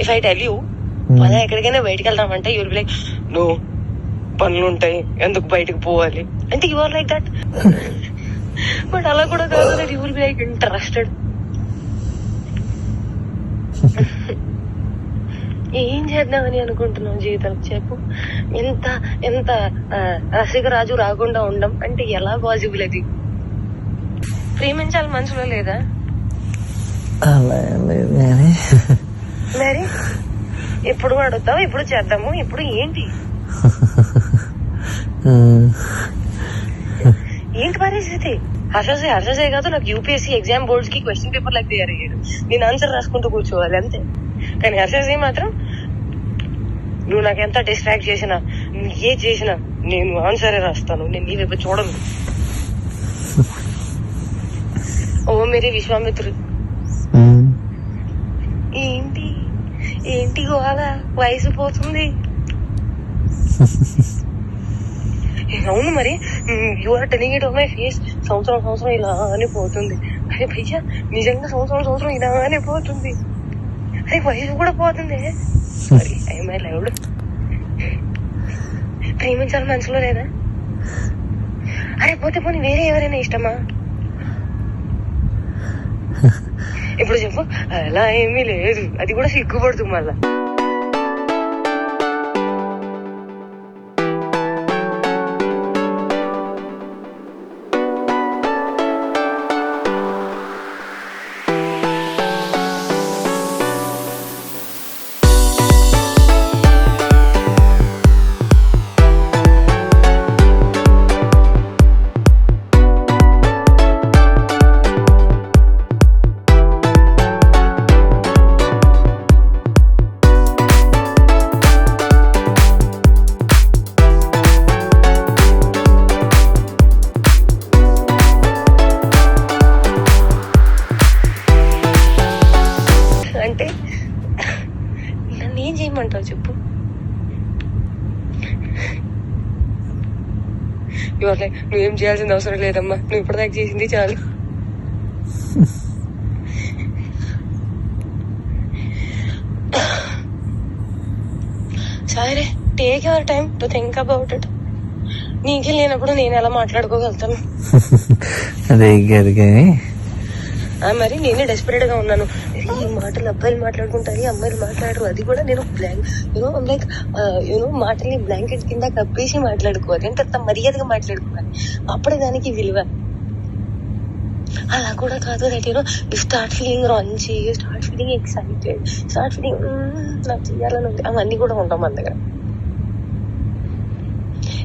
If I tell you అలా ఎక్కడికైనా బయటకు వెళ్దామంటే యూల్ బి లైక్ నో పనులు ఉంటాయి ఎందుకు బయటకు పోవాలి అంటే you are like that. But అలా కూడా కాదు, that you will be like interested. ఏం చేద్దామని అనుకుంటున్నావు జీవితం చెప్పు. ఎంత ఎంత రసికరాజు రాకుండా ఉండం అంటే ఎలా పాసిబుల్ అది? ప్రేమించాలి మనసులో లేదా? మరి ఎప్పుడు అడుగుతావు, ఎప్పుడు చేద్దాము, ఇప్పుడు ఏంటి ఏంటి పరిస్థితి? హర్షసే కాదు, నాకు యూపీఎస్సీ ఎగ్జామ్ బోర్డ్స్ కి క్వశ్చన్ పేపర్ లాగా తయారు అయ్యాడు. నేను ఆన్సర్ రాసుకుంటూ కూర్చోవాలి అంతే. కానీ హర్షసే మాత్రం నువ్వు నాకు ఎంత డిస్ట్రాక్ట్ చేసినా, ఏ చేసినా నేను ఆన్సరే రాస్తాను, నేను నీ వైపు చూడను. ఓ మేరీ విశ్వామిత్రుడు. ఏంటి ఏంటి గోళ? వయసు పోతుంది. అవును మరి, you are telling it on my face. సంవత్సరం ఇలానే పోతుంది. అరే భయ్యా నిజంగా సంవత్సరం ఇలానే పోతుంది. అరే వయసు కూడా పోతుంది. Sorry I my loved. ప్రేమించాలి మనసులో లేదా? అరే పోతే పోనీ వేరే ఎవరైనా ఇష్టమా? ఇప్పుడు చెప్పు. అలా ఏమీ లేదు, అది కూడా సిగ్గుపడుతుంది మళ్ళా. అంటే నన్ను ఏం చేయమంటావు చెప్పు? నువ్వేం చేయాల్సిన అవసరం లేదమ్మా, నువ్వు ఇప్పటిదాకా చేసింది చాలు. సరే take your time to think about it. నీకే లేనప్పుడు నేను ఎలా మాట్లాడుకోగలుగుతాను? మరి నేనే డెస్పరేట్ గా ఉన్నాను. ఈ మాటలు అబ్బాయిలు మాట్లాడుకుంటారు, అమ్మాయిలు మాట్లాడరు. అది కూడా నేను లైక్ మాటల్ని బ్లాంకెట్ కింద కప్పేసి మాట్లాడుకోవాలి. అంటే అంత మర్యాదగా మాట్లాడుకోవాలి, అప్పుడే దానికి విలువ. అలా కూడా కాదు. దట్ యు స్టార్ట్ ఫీలింగ్ రాంచి, start feeling excited, start feeling నాకు చేయాలని ఉంది. అవన్నీ కూడా ఉంటాం మన దగ్గర.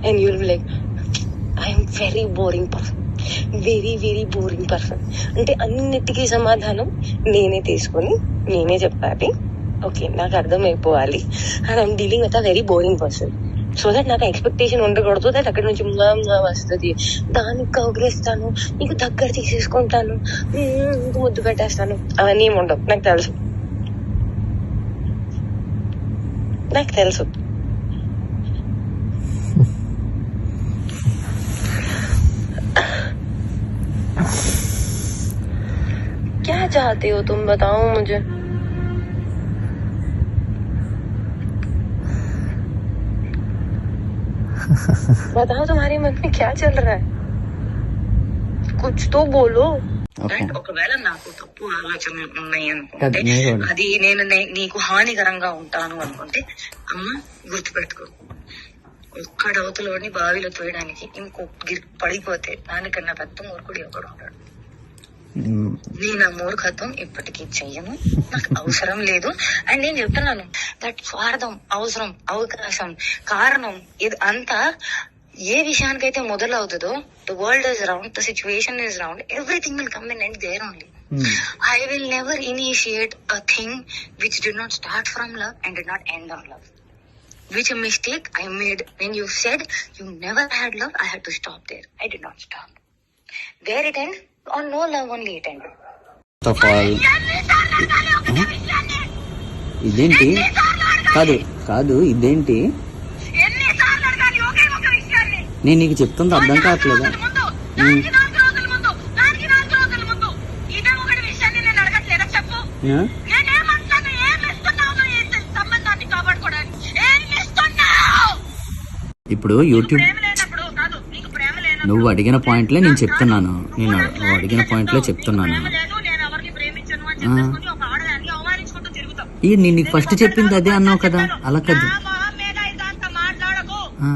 And you will be like I'm very boring person, very very boring person. అంటే అన్నిటికీ సమాధానం నేనే తీసుకొని నేనే చెప్పాలి. ఓకే నాకు అర్థమైపోవాలి. And I'm dealing with a very boring person. So that నాకు ఎక్స్పెక్టేషన్ ఉండకూడదు. దట్ అక్కడ నుంచి వస్తుంది, దానికి కౌగిలిస్తాను, నీకు దగ్గర తీసేసుకుంటాను, ముద్దు పెట్టేస్తాను, అవన్నీ ఏమి ఉండవు. నాకు తెలుసు. क्या चाहते हो तुम, बताओ मुझे. बताओ तुम्हारे मन में क्या चल रहा है, कुछ तो बोलो. ఒకవేళ నాకు తప్పు ఆలోచనలు ఉన్నాయి అనుకుంటే, అది నేను నీకు హానికరంగా ఉంటాను అనుకుంటే, అమ్మ గుర్తుపెట్టుకో, ఒక్కడవతలోని బావిలో తోయడానికి ఇంకొక పడిపోతే దానికన్నా పెద్ద మూర్ఖుడు ఒకడు ఉంటాడు. నేను ఆ మూర్ఖత్వం ఇప్పటికీ చెయ్యను, నాకు అవసరం లేదు. అండ్ నేను చెప్తున్నాను, దట్ స్వార్థం, అవసరం, అవకాశం, కారణం ఇది అంతా ఏ విషయానికైతే మొదలవుతుందో, the world is round, the situation is round, everything will come in and there only. I will never initiate a thing which did not start from love and did not end on love. Which a mistake I made when you said you never had love, I had to stop there. I did not stop. Where it end? On no love only it ended. ఇదేంటి? కాదు ఇదేంటి? నేను నీకు చెప్తుంది అర్థం కావట్లేదా? ఇప్పుడు YouTube ప్రేమ లేనప్పుడు కాదు, నీకు ప్రేమ లేనప్పుడు నువ్వు అడిగిన పాయింట్లే నేను చెప్తున్నాను. నువ్వు అడిగిన పాయింట్లే చెప్తున్నాను. ప్రేమ లేదు, నేను ఎవరిని ప్రేమించను అని చెప్పేసుకొని ఒక ఆడదాన్ని అవమానించుకుంటూ తిరుగుతాం. నేను నీకు ఫస్ట్ చెప్పింది అదే అన్నావు కదా, అలా కాదు. నా మొహం మీద ఇదంతా మాట్లాడకు. ఆ.